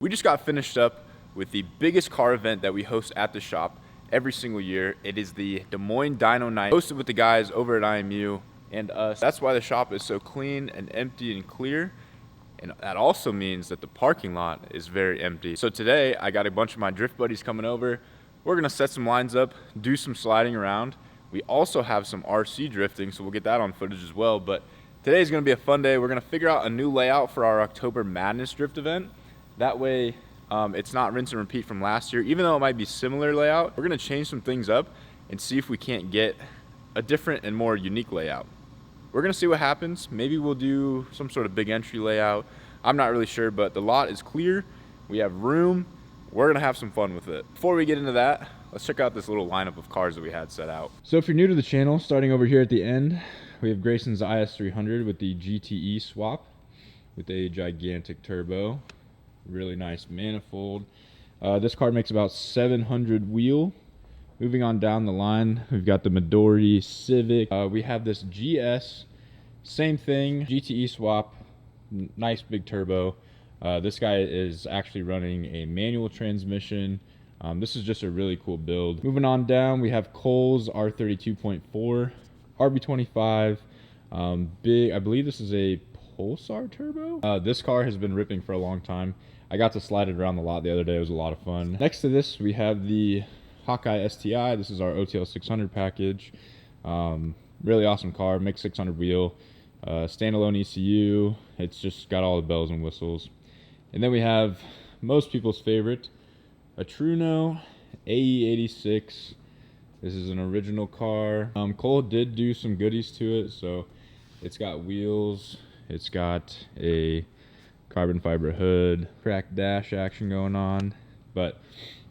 We just got finished up with the biggest car event that we host at the shop every single year. It is the Des Moines Dyno Night, hosted with the guys over at IMU and us. That's why the shop is so clean and empty and clear. And that also means that the parking lot is very empty. So today I got a bunch of my drift buddies coming over. We're gonna set some lines up, do some sliding around. We also have some RC drifting, so we'll get that on footage as well. But today's gonna be a fun day. We're gonna figure out a new layout for our October Madness drift event. That way it's not rinse and repeat from last year. Even though it might be similar layout, we're gonna change some things up and see if we can't get a different and more unique layout. We're gonna see what happens. Maybe we'll do some sort of big entry layout. I'm not really sure, but the lot is clear. We have room. We're gonna have some fun with it. Before we get into that, let's check out this little lineup of cars that we had set out. So if you're new to the channel, starting over here at the end, we have Grayson's IS300 with the GTE swap with a gigantic turbo. Really nice manifold. This car makes about 700 wheel. Moving on down the line, we've got the Midori Civic. We have this GS, same thing, GTE swap, nice big turbo. This guy is actually running a manual transmission. This is just a really cool build. Moving on down, we have Cole's R32.4, RB25, big, I believe this is a Pulsar turbo. This car has been ripping for a long time. I got to slide it around the lot the other day. It was a lot of fun. Next to this, we have the Hawkeye STI. This is our OTL 600 package. Really awesome car, mixed 600 wheel, standalone ECU. It's just got all the bells and whistles. And then we have most people's favorite, a Truno AE86. This is an original car. Cole did do some goodies to it, so it's got wheels. It's got a carbon fiber hood, cracked dash action going on, but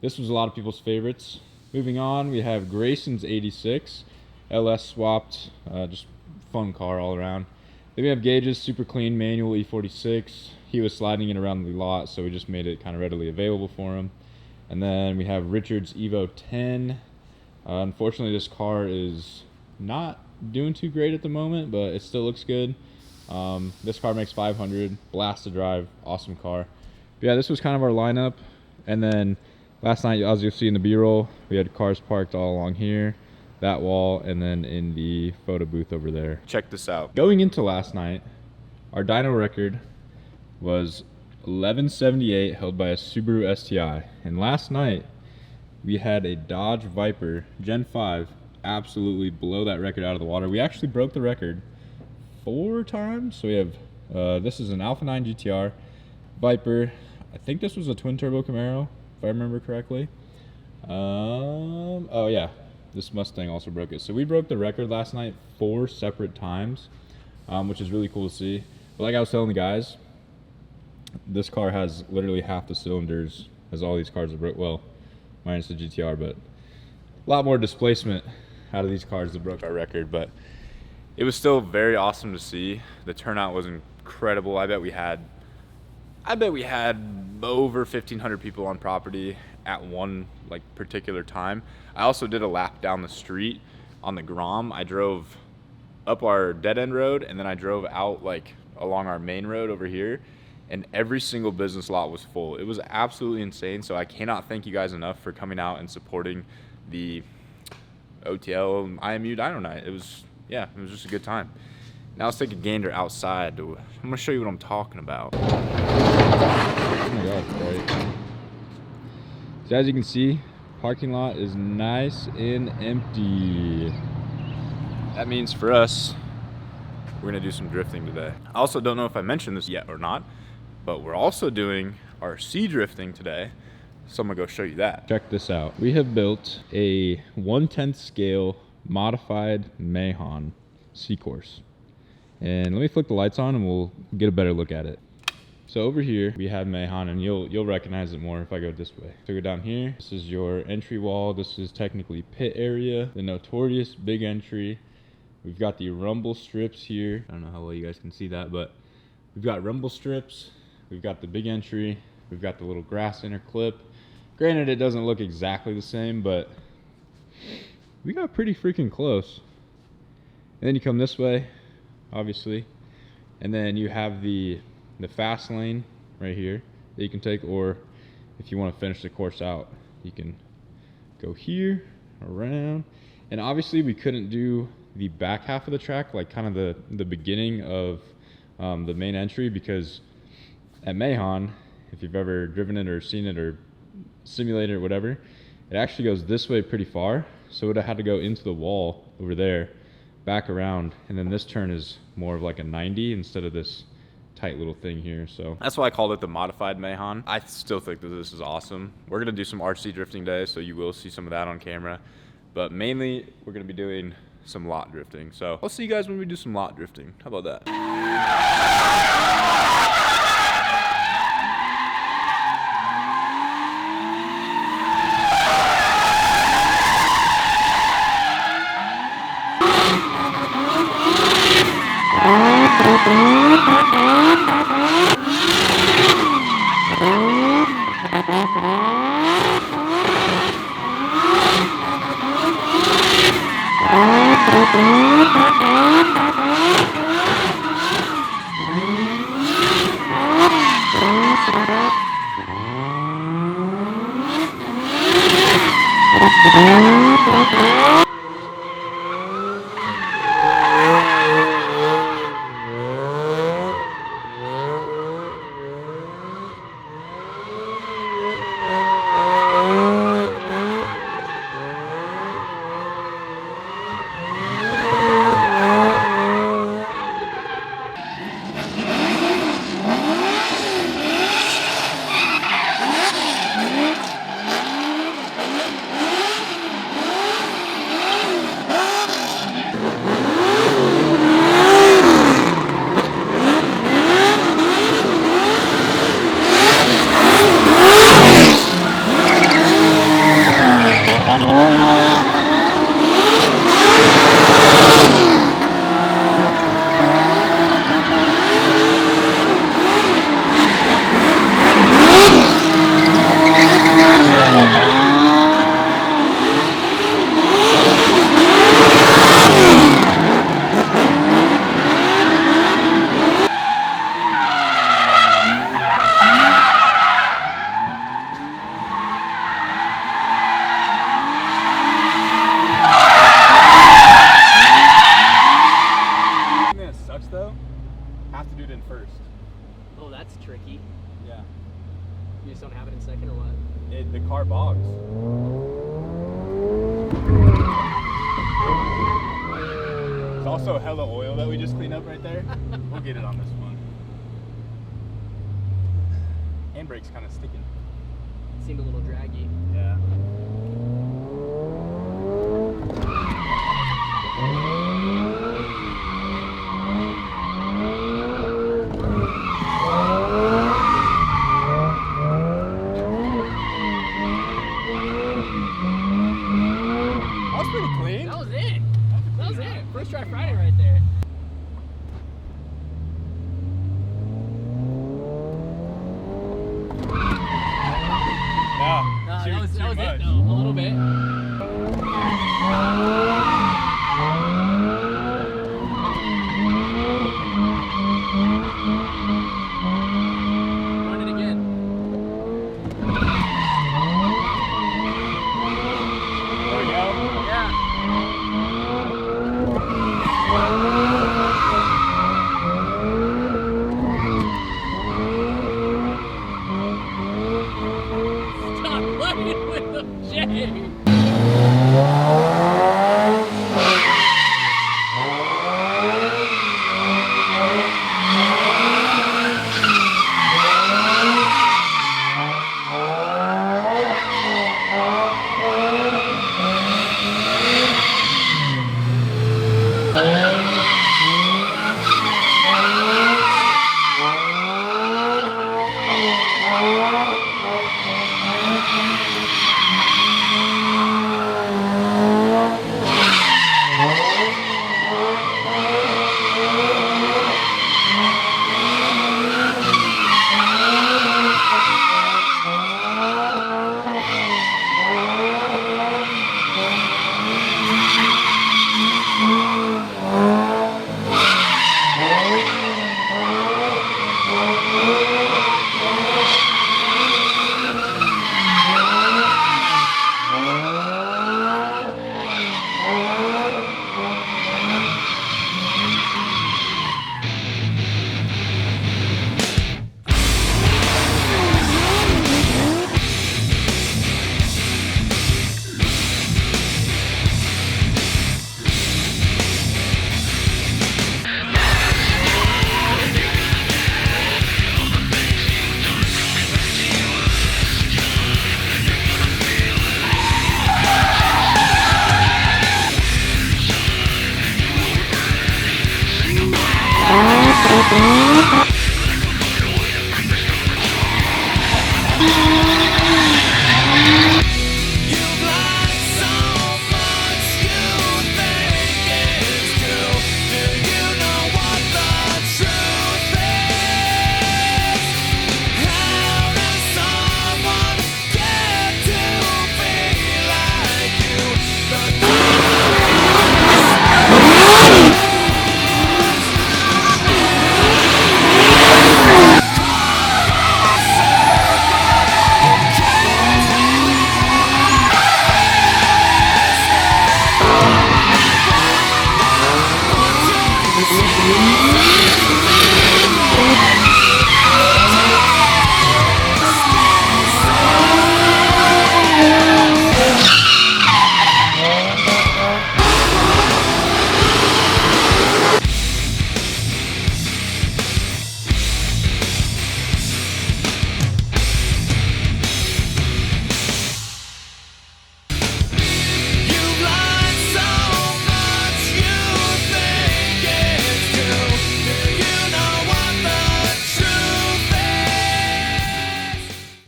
this was a lot of people's favorites. Moving on, we have Grayson's 86, LS swapped, just fun car all around. Then we have Gage's super clean manual E46. He was sliding it around the lot, so we just made it kind of readily available for him. And then we have Richard's Evo 10. Unfortunately, this car is not doing too great at the moment, but it still looks good. This car makes 500, blast to drive, awesome car. But yeah, this was kind of our lineup. And then last night, as you'll see in the B-roll, we had cars parked all along here, that wall, and then in the photo booth over there. Check this out. Going into last night, our dyno record was 1178, held by a Subaru STI. And last night, we had a Dodge Viper Gen 5 absolutely blow that record out of the water. We actually broke the record 4 times. So we have this is an Alpha 9 GTR Viper. I think this was a twin turbo Camaro, if I remember correctly. Oh yeah, this Mustang also broke it. So we broke the record last night 4 separate times, which is really cool to see. But like I was telling the guys, this car has literally half the cylinders as all these cars have broke, well, minus the GTR, but a lot more displacement out of these cars that broke our record. But it was still very awesome to see. The turnout was incredible. I bet we had over 1,500 people on property at one particular time. I also did a lap down the street on the Grom. I drove up our dead end road, and then I drove out along our main road over here, and every single business lot was full. It was absolutely insane. So I cannot thank you guys enough for coming out and supporting the OTL IMU Dyno Night. It was just a good time. Now let's take a gander outside. I'm gonna show you what I'm talking about. Oh my God, right. So as you can see, parking lot is nice and empty. That means for us, we're gonna do some drifting today. I also don't know if I mentioned this yet or not, but we're also doing RC drifting today. So I'm gonna go show you that. Check this out. We have built a 1/10 scale modified Mahon C-Course. And let me flick the lights on and we'll get a better look at it. So over here we have Mahon, and you'll recognize it more if I go this way. So go down here. This is your entry wall. This is technically pit area, the notorious big entry. We've got the rumble strips here. I don't know how well you guys can see that, but we've got rumble strips. We've got the big entry. We've got the little grass inner clip. Granted, it doesn't look exactly the same, but we got pretty freaking close. And then you come this way, obviously, and then you have the fast lane right here, that you can take, or if you want to finish the course out, you can go here, around. And obviously we couldn't do the back half of the track, like kind of the beginning of the main entry, because at Mahon, if you've ever driven it or seen it or simulated or whatever, it actually goes this way pretty far. So it would have had to go into the wall over there, back around, and then this turn is more of like a 90 instead of this tight little thing here. So that's why I called it the modified Mahon. I still think that this is awesome. We're gonna do some RC drifting today, so you will see some of that on camera, but mainly we're gonna be doing some lot drifting. So I'll see you guys when we do some lot drifting. How about that? tricky. Yeah. You just don't have it in second or what? The car bogs. There's also hella oil that we just cleaned up right there. We'll get it on this one. Handbrake's kind of sticking. It seemed a little draggy. Yeah. That was pretty clean. That was it. That was it. First try Friday right there. Yeah. That was it though, a little bit. Run it again. There we go. Yeah. Stop playing with the shade.